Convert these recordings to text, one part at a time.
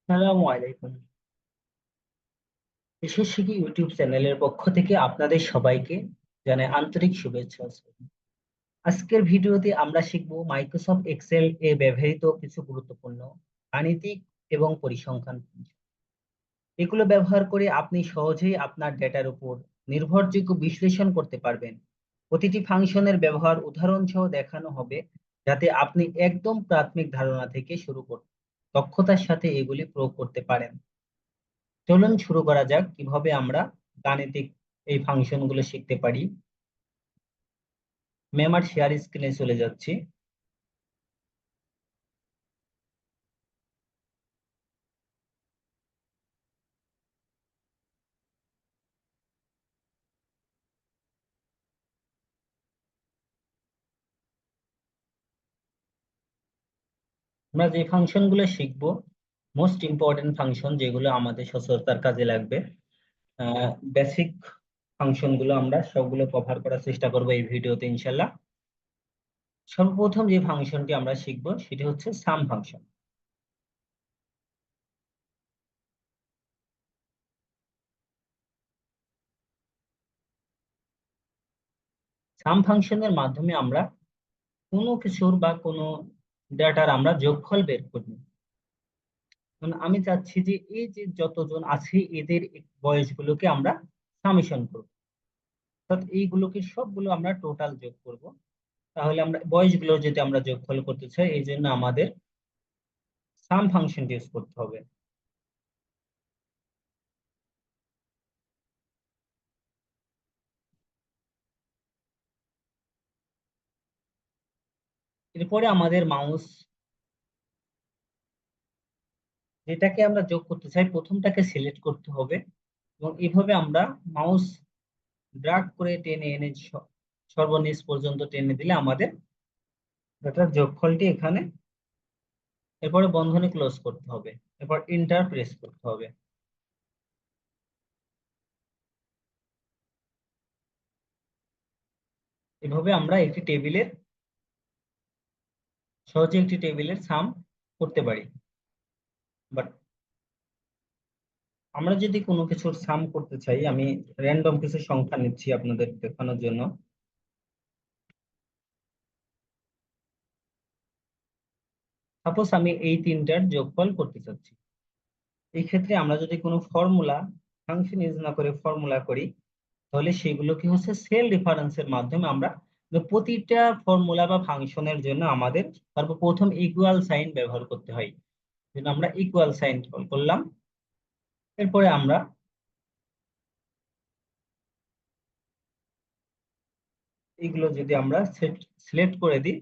আসসালামু আলাইকুম। বিশেষ শিখি ইউটিউব চ্যানেলের পক্ষ থেকে আপনাদের সবাইকে জানাই আন্তরিক শুভেচ্ছা ও শ্রদ্ধা। আজকের ভিডিওতে আমরা শিখব মাইক্রোসফট এক্সেল এ ব্যবহৃত কিছু গুরুত্বপূর্ণ গাণিতিক এবং পরিসংখ্যান ফাংশন। এগুলো ব্যবহার করে আপনি সহজেই আপনার ডেটার উপর নির্ভরযোগ্য বিশ্লেষণ করতে পারবেন। প্রতিটি ফাংশনের ব্যবহার উদাহরণ সহ দেখানো হবে, যাতে আপনি একদম প্রাথমিক ধারণা থেকে শুরু করতে দক্ষতার সাথে এগুলি প্রয়োগ করতে পারেন। চলুন শুরু করা যাক কিভাবে আমরা গাণিতিক এই ফাংশন গুলো শিখতে পারি। আমি আমার শেয়ার স্ক্রিনে চলে যাচ্ছি। আমরা যে ফাংশন গুলো শিখবো, মোস্ট ইম্পর্টেন্ট ফাংশন যেগুলো আমাদের সচরাচর কাজে লাগবে, বেসিক ফাংশন গুলো আমরা সবগুলো কভার করার চেষ্টা করবো এই ভিডিওতে ইনশাল্লাহ। সর্বপ্রথম যে ফাংশনটি আমরা শিখবো সেটি হচ্ছে সাম ফাংশন। সাম ফাংশনের মাধ্যমে আমরা কোনো কিছুর বা কোনো ডেটার আমরা যোগফল বের করি। মানে আমি চাচ্ছি যে এই যে যতজন আছে এদের বয়সগুলোকে আমরা সামেশন করব, অর্থাৎ এইগুলোকে সবগুলো আমরা টোটাল যোগ করব। তাহলে আমরা বয়সগুলো যদি আমরা যোগফল করতে চাই, এই জন্য আমাদের সাম ফাংশন ইউজ করতে হবে। এরপরে আমাদের মাউস যেটাকে আমরা যোগ করতে চাই প্রথমটাকে সিলেক্ট করতে হবে, এবং এইভাবে আমরা মাউস ড্রাগ করে টেনে এনে সর্বনিচ পর্যন্ত টেনে দিলে আমাদের এটার যোগফলটি এখানে। এরপরে বন্ধনী ক্লোজ করতে হবে, এরপর এন্টার প্রেস করতে হবে। এভাবে আমরা সহজে একটি টেবিলের সাম করতে পারি। বাট আমরা যদি কোনো কিছুর সাম করতে চাই, আমি র্যান্ডম কিছু সংখ্যা নিচ্ছি আপনাদের দেখানোর জন্য। সাপোজ আমি এই তিনটার যোগফল করতে চাচ্ছি। এই ক্ষেত্রে আমরা যদি কোনো ফর্মুলা ফাংশন ইউজ না করে ফর্মুলা করি, তাহলে সেগুলো কি হচ্ছে সেল রেফারেন্সের মাধ্যমে আমরা প্রতিটা ফর্মুলা বা ফাংশনের জন্য আমাদের সর্বপ্রথম ইকুয়াল সাইন ব্যবহার করতে হয়। যেন আমরা ইকুয়াল সাইন করলাম, এরপরে আমরা এগুলো যদি আমরা সিলেক্ট করে দিই,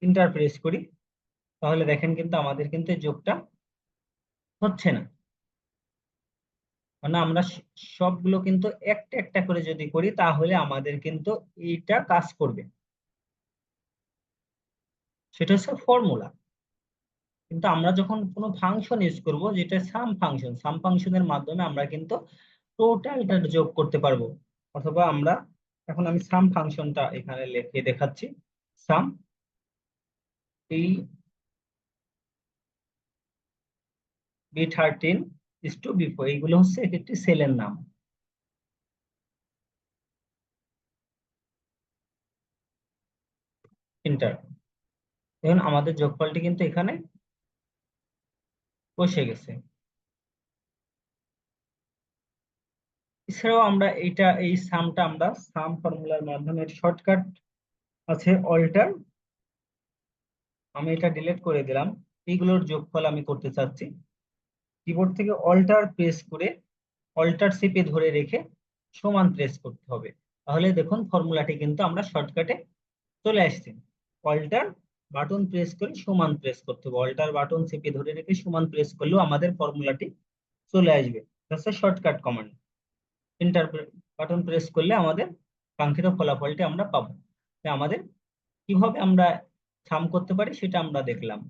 ইন্টারপ্রেস করি, তাহলে দেখেন কিন্তু আমাদের কিন্তু এই যোগটা হচ্ছে না। মানে আমরা সবগুলো কিন্তু একটা একটা করে যদি করি, তাহলে আমাদের কিন্তু এইটা কাজ করবে। সেটা হচ্ছে ফর্মুলা। কিন্তু আমরা যখন কোনো ফাংশন ইউজ করব, যেটা সাম ফাংশনের মাধ্যমে আমরা কিন্তু টোটালটা যোগ করতে পারবো। অথবা আমরা এখন আমি সাম ফাংশনটা এখানে লিখে দেখাচ্ছি। সাম এই B13 is to B4, এইগুলো হচ্ছে এক একটি সেলের নাম। এন্টার। এখন আমাদের যোগফলটি কিন্তু এখানে বসে গেছে। এছাড়াও আমরা এই সামটা আমরা সাম ফর্মুলার মাধ্যমে শর্টকাট আছে অল্টার। আমি এটা ডিলিট করে দিলাম। এইগুলোর যোগফল আমি করতে চাচ্ছি। কিবোর্ড থেকে অল্টার প্রেস করে অল্টার চেপে ধরে রেখে সমান প্রেস করতে হবে। তাহলে দেখুন ফর্মুলাটি কিন্তু আমরা শর্টকাটে চলে আসছে। অল্টার বাটন প্রেস করে সমান প্রেস করতে হবে, অল্টার বাটন চেপে ধরে রেখে সমান প্রেস করলেও আমাদের ফর্মুলাটি চলে আসবে। হচ্ছে shortcut command. Enter button press করলে আমাদের কাঙ্ক্ষিত ফলাফলটি আমরা পাবো। আমাদের কিভাবে আমরা সাম করতে পারি সেটা আমরা দেখলাম।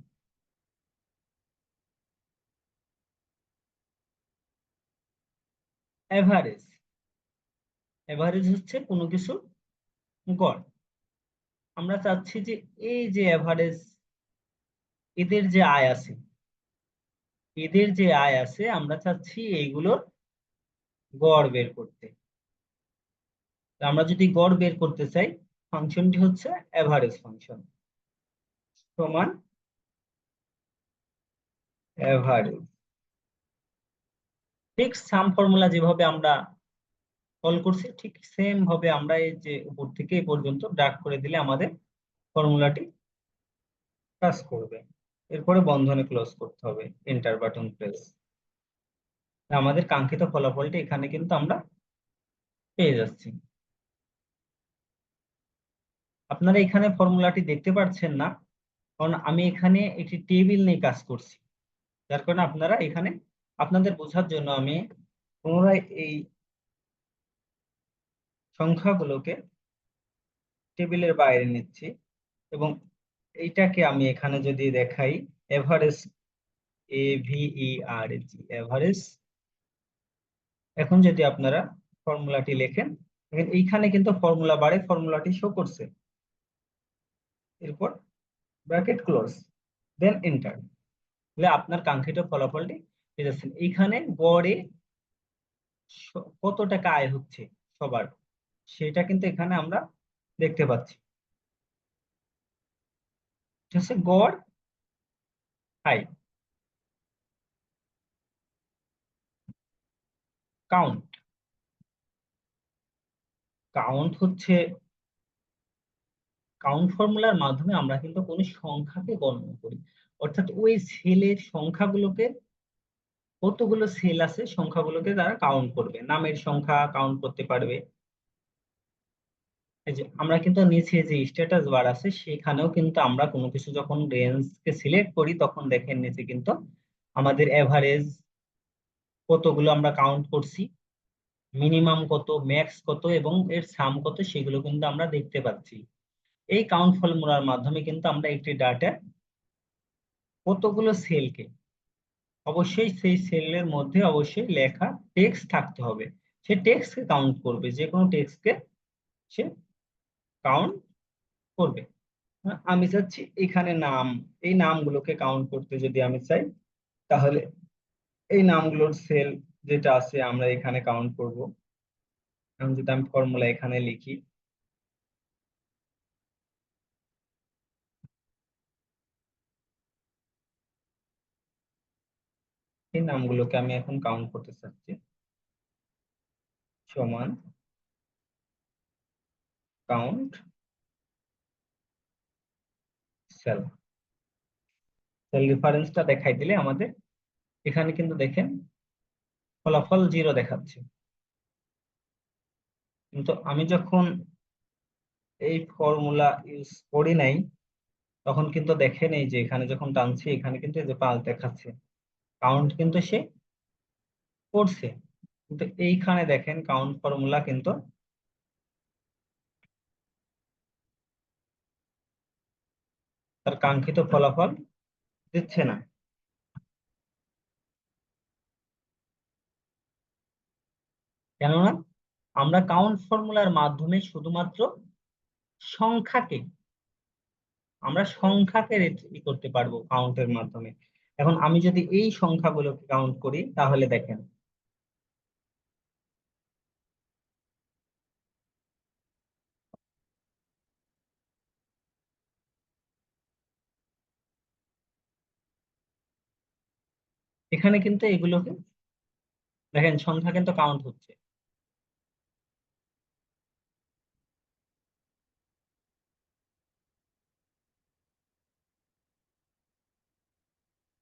এভারেজ। এভারেজ হচ্ছে কোনো কিছু গড়। আমরা চাচ্ছি যে এই যে এভারেজ, এদের যে আয় আছে, এদের যে আয় আছে আমরা চাচ্ছি এইগুলোর গড় বের করতে। তো আমরা যদি গড় বের করতে চাই, ফাংশনটি হচ্ছে এভারেজ ফাংশন সমান এভারেজ। ঠিক সাম ফর্মুলা যেভাবে আমরা কল করছি, ঠিক সেম ভাবে আমরা এই যে উপর থেকে এই পর্যন্ত ড্রাগ করে দিলে আমাদের ফর্মুলাটি কাজ করবে। এরপরে বন্ধনী ক্লোজ করতে হবে, এন্টার বাটন প্রেস। আমাদের কাঙ্ক্ষিত ফলাফলটি এখানে কিন্তু আমরা পেয়ে যাচ্ছি। আপনারা এখানে ফর্মুলাটি দেখতে পাচ্ছেন না, কারণ আমি এখানে একটি টেবিল নিয়ে কাজ করছি। যার কারণে আপনারা এখানে আপনাদের বোঝার জন্য আমি পুনরায় এই সংখ্যাগুলোকে টেবিলের বাইরে নিচ্ছি এবং এইটাকে আমি এখানে যদি দেখাই এভারেজ, AVERAG এভারেজ। এখন যদি আপনারা ফর্মুলাটি লেখেন, দেখেন এইখানে কিন্তু ফর্মুলা বারে ফর্মুলাটি শো করছে। এরপর ব্র্যাকেট ক্লোজ, দেন এন্টার। তাহলে আপনার কাঙ্ক্ষিত ফলাফলটি পেয়ে যাচ্ছেন। এইখানে গড়ে কত টাকা আয় হচ্ছে সবার, সেটা কিন্তু এখানে আমরা দেখতে পাচ্ছি। এটা হচ্ছে গড় আয়। কাউন্ট, কাউন্ট হচ্ছে কাউন্ট ফর্মুলার মাধ্যমে আমরা কিন্তু কোনো সংখ্যাকে গণনা করি, অর্থাৎ ওই সেলের সংখ্যাগুলোকে, কতগুলো সেল আছে সংখ্যাগুলোকে তারা কাউন্ট করবে, নামের সংখ্যা কাউন্ট করতে পারবে। এই যে আমরা কিন্তু নিচে যে স্ট্যাটাস বার আছে সেখানেও কিন্তু আমরা কোনো কিছু যখন রেঞ্জ কে সিলেক্ট করি তখন দেখেন নিচে কিন্তু আমাদের এভারেজ কতগুলো আমরা কাউন্ট করছি, মিনিমাম কত, ম্যাক্স কত এবং এর সাম কত, সেগুলো কিন্তু আমরা দেখতে পাচ্ছি। এই কাউন্ট ফর্মুলার মাধ্যমে কিন্তু আমরা একটি ডাটা কতগুলো সেলকে, অবশ্যই সেই সেলের মধ্যে অবশ্যই লেখা টেক্সট থাকতে হবে, সে টেক্সটকে কাউন্ট করবে, যে কোনো টেক্সটকে সে কাউন্ট করবে। আমি চাচ্ছি এখানে নাম, এই নামগুলোকে কাউন্ট করতে যদি আমি চাই, তাহলে এই নামগুলোর সেল যেটা আছে আমরা এখানে কাউন্ট করব। এখন যদি আমি ফর্মুলা এখানে লিখি, এই নামগুলোকে আমি এখন কাউন্ট করতে চাচ্ছি, সমান কাউন্ট সেল। সেল রেফারেন্সটা দেখাই দিলে আমাদের এখানে কিন্তু দেখেন ফলাফল 0 দেখাচ্ছে। কিন্তু আমি যখন এই ফর্মুলা ইউজ করি নাই তখন কিন্তু দেখেন এই যে এখানে যখন টানছি এখানে কিন্তু এই যে 5 দেখাচ্ছে, কাউন্ট কিন্তু সে করছে। কিন্তু এইখানে দেখেন কাউন্ট ফর্মুলা কিন্তু তার কাঙ্ক্ষিত ফলাফল দিচ্ছে না। কেননা আমরা কাউন্ট ফর্মুলার মাধ্যমে শুধুমাত্র সংখ্যাকে, আমরা সংখ্যাকে ই করতে পারবো কাউন্টের মাধ্যমে। এখন আমি যদি এই সংখ্যাগুলোকে কাউন্ট করি তাহলে দেখেন এখানে কিন্তু এগুলোকে দেখেন সংখ্যা কিন্তু কাউন্ট হচ্ছে।